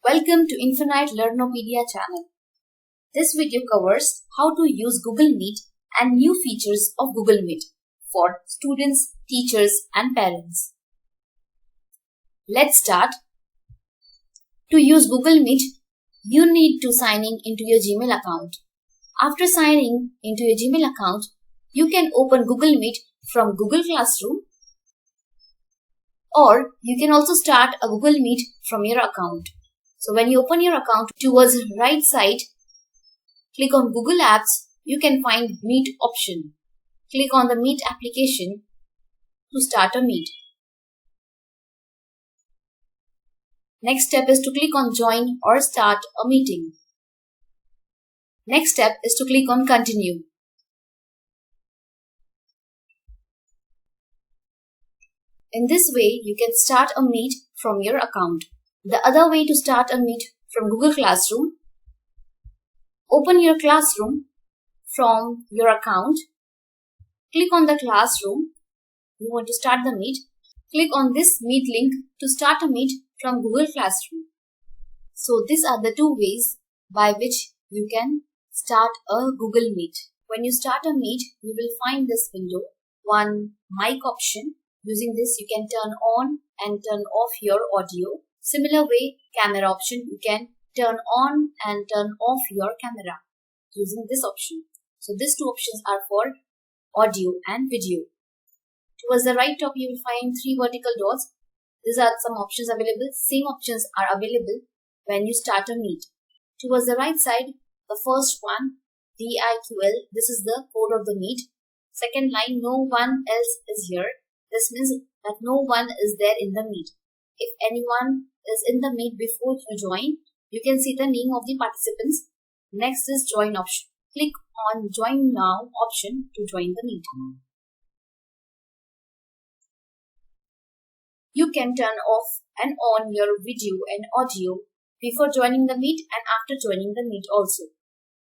Welcome to Infinite Learnopedia channel. This video covers how to use Google Meet and new features of Google Meet for students, teachers and parents. Let's start. To use Google Meet, you need to sign in into your Gmail account. After signing into your Gmail account, you can open Google Meet from Google Classroom, or you can also start a Google Meet from your account. So when you open your account, towards the right side, click on Google Apps. You can find Meet option. Click on the Meet application to start a meet. Next step is to click on Join or Start a meeting. Next step is to click on Continue. In this way, you can start a meet from your account. The other way to start a meet from Google Classroom: open your classroom from your account. Click on the classroom. You want to start the meet. Click on this meet link to start a meet from Google Classroom. So these are the two ways by which you can start a Google Meet. When you start a meet, you will find this window. One, mic option. Using this, you can turn on and turn off your audio. Similar way, camera option. You can turn on and turn off your camera using this option. So these two options are for audio and video. Towards the right top, you will find three vertical dots. These are some options available. Same options are available when you start a meet. Towards the right side, the first one, DIQL, this is the code of the meet. Second line, no one else is here. This means that no one is there in the meet. If anyone is in the meet before you join, you can see the name of the participants. Next is Join option. Click on Join Now option to join the meet. You can turn off and on your video and audio before joining the meet and after joining the meet also.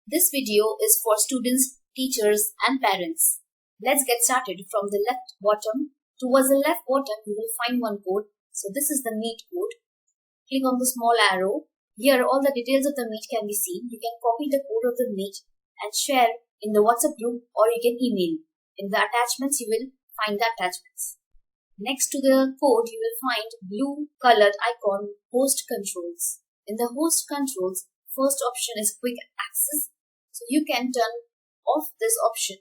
This video is for students, teachers and parents. Let's get started from the left bottom. Towards the left bottom, you will find one code. So this is the meet code. Click on the small arrow. Here all the details of the meet can be seen. You can copy the code of the meet and share in the WhatsApp group, or you can email. In the attachments, you will find the attachments. Next to the code, you will find blue colored icon, host controls. In the host controls, first option is quick access. So you can turn off this option.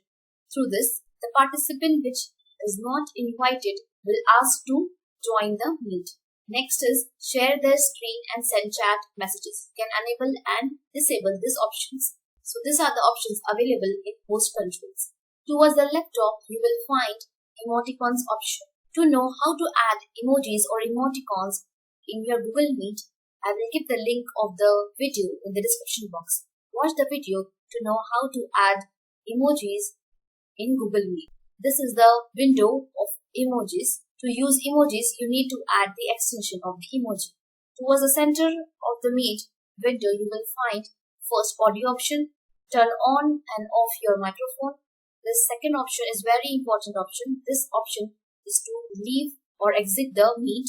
Through this, the participant which is not invited will ask to join the meet. Next is share their screen and send chat messages. You can enable and disable these options. So these are the options available in host controls. Towards the left top, you will find emoticons option. To know how to add emojis or emoticons in your Google Meet, I will give the link of the video in the description box. Watch the video to know how to add emojis in Google Meet. This is the window of emojis. To use emojis, you need to add the extension of the emoji. Towards the center of the Meet window, you will find first audio option. Turn on and off your microphone. This second option is very important option. This option is to leave or exit the Meet.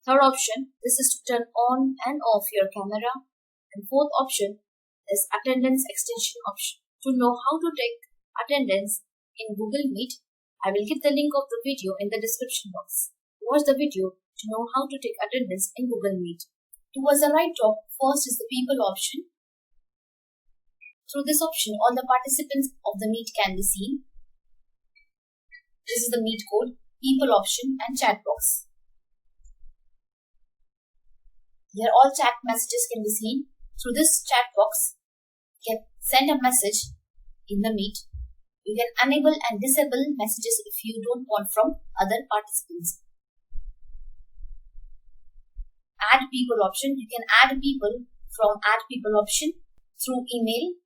Third option, this is to turn on and off your camera. And fourth option is attendance extension option. To know how to take attendance in Google Meet, I will give the link of the video in the description box. Watch the video to know how to take attendance in Google Meet. Towards the right top, first is the people option. Through this option, all the participants of the meet can be seen. This is the meet code, people option and chat box. Here all chat messages can be seen. Through this chat box, you can send a message in the meet. You can enable and disable messages if you don't want from other participants. Add people option. You can add people from add people option through email.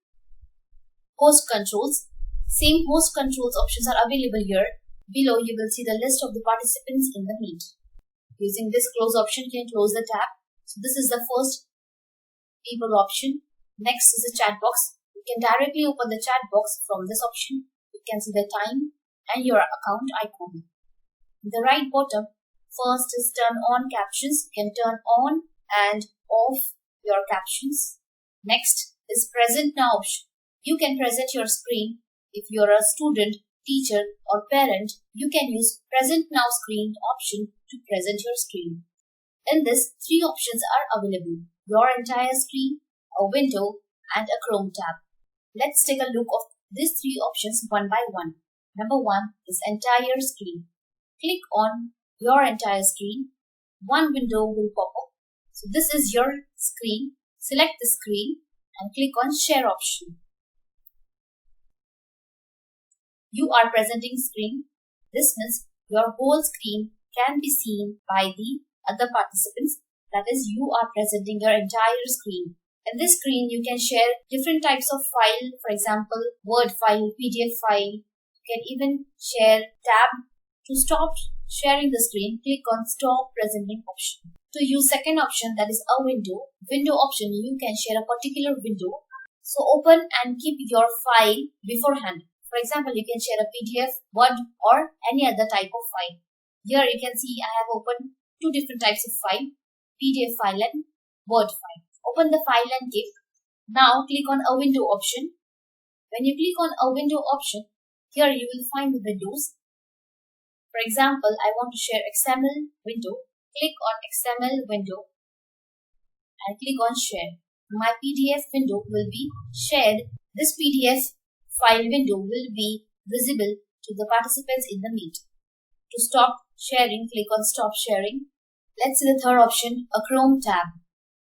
Host controls. Same host controls options are available here. Below you will see the list of the participants in the meet. Using this close option, you can close the tab. So this is the first people option. Next is the chat box. You can directly open the chat box from this option. You can see the time and your account icon. In the right bottom, first is turn on captions. You can turn on and off your captions. Next is present now option. You can present your screen. If you're a student, teacher or parent, you can use present now screen option to present your screen. In this, 3 options are available: your entire screen, a window and a Chrome tab. Let's take a look of these 3 options one by one. Number 1 is entire screen. Click on your entire screen. One window will pop up. So this is your screen. Select the screen and click on share option. You are presenting screen. This means your whole screen can be seen by the other participants. That is, you are presenting your entire screen. In this screen, you can share different types of file. For example, Word file, PDF file. You can even share tab. To stop sharing the screen, click on stop presenting option. To use second option, that is a window option, you can share a particular window. So open and keep your file beforehand. For example, you can share a PDF, Word or any other type of file. Here you can see I have opened 2 different types of file, PDF file and Word file. Open the file and keep. Now click on a window option. When you click on a window option, here you will find the windows. For example, I want to share XML window. Click on XML window and click on share. My PDF window will be shared. This PDF file window will be visible to the participants in the meet. To stop sharing, click on stop sharing. Let's see the third option, a Chrome tab.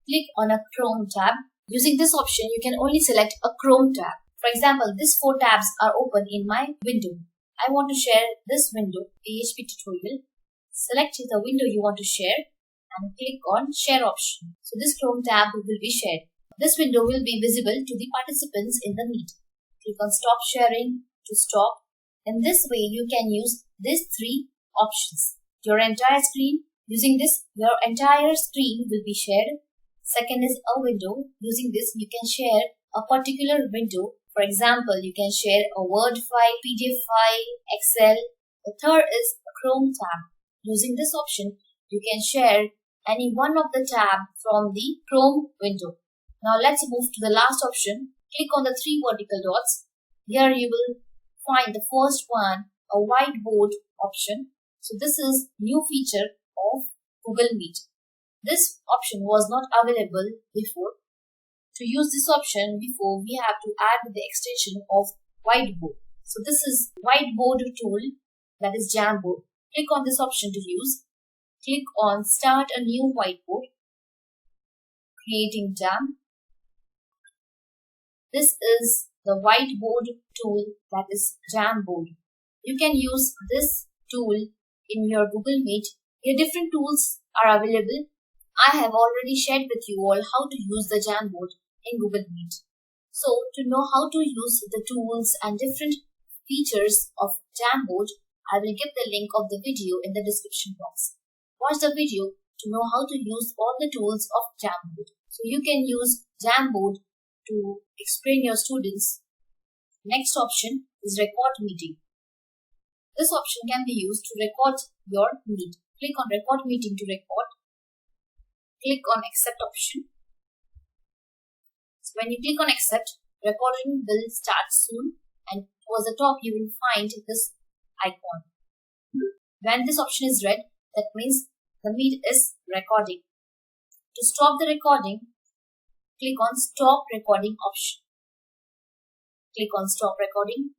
Click on a Chrome tab. Using this option, you can only select a Chrome tab. For example, these 4 tabs are open in my window. I want to share this window, PHP tutorial. Select the window you want to share and click on share option. So this Chrome tab will be shared. This window will be visible to the participants in the meet. Click on stop sharing to stop. In this way, you can use these 3 options. Your entire screen. Using this, your entire screen will be shared. Second is a window. Using this, you can share a particular window. For example, you can share a Word file, PDF file, Excel. The third is a Chrome tab. Using this option, you can share any one of the tab from the Chrome window. Now let's move to the last option. Click on the 3 vertical dots. Here you will find the first one, a whiteboard option. So this is new feature of Google Meet. This option was not available before. To use this option before, we have to add the extension of whiteboard. So this is whiteboard tool, that is Jamboard. Click on this option to use. Click on start a new whiteboard. Creating Jam. This is the whiteboard tool, that is Jamboard. You can use this tool in your Google Meet. Here different tools are available. I have already shared with you all how to use the Jamboard in Google Meet. So to know how to use the tools and different features of Jamboard, I will give the link of the video in the description box. Watch the video to know how to use all the tools of Jamboard. So you can use Jamboard to explain your students. Next option is record meeting. This option can be used to record your meet. Click on record meeting to record. Click on accept option. So when you click on accept, recording will start soon, and towards the top you will find this icon. When this option is red, that means the meet is recording. To stop the recording, click on stop recording option. Click on stop recording.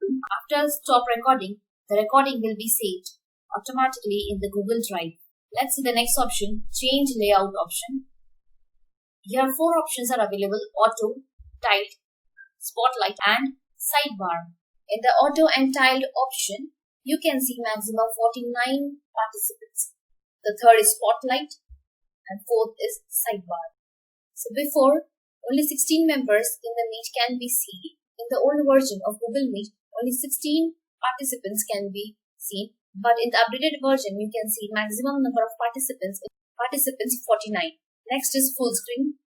After stop recording, the recording will be saved automatically in the Google Drive. Let's see the next option, change layout option. Here 4 options are available: auto, tiled, spotlight and sidebar. In the auto and tiled option, you can see maximum 49 participants. The third is spotlight and fourth is sidebar. So before, only 16 members in the Meet can be seen. In the old version of Google Meet, only 16 participants can be seen. But in the updated version, you can see maximum number of participants 49. Next is full screen.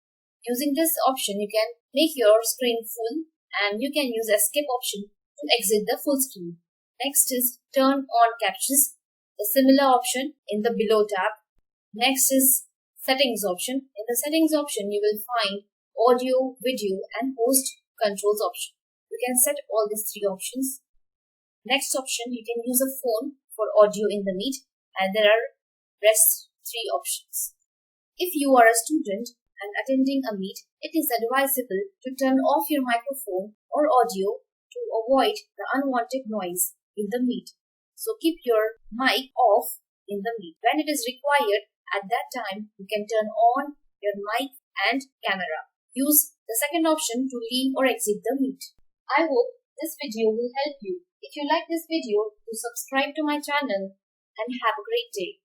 Using this option, you can make your screen full and you can use escape option to exit the full screen. Next is turn on captions, the similar option in the below tab. Next is Settings option. In the settings option, you will find audio, video and host controls option. You can set all these three options. Next option, you can use a phone for audio in the Meet, and there are rest three options. If you are a student and attending a Meet, it is advisable to turn off your microphone or audio to avoid the unwanted noise in the Meet. So keep your mic off in the Meet. When it is required, at that time, you can turn on your mic and camera. Use the second option to leave or exit the Meet. I hope this video will help you. If you like this video, do subscribe to my channel and have a great day.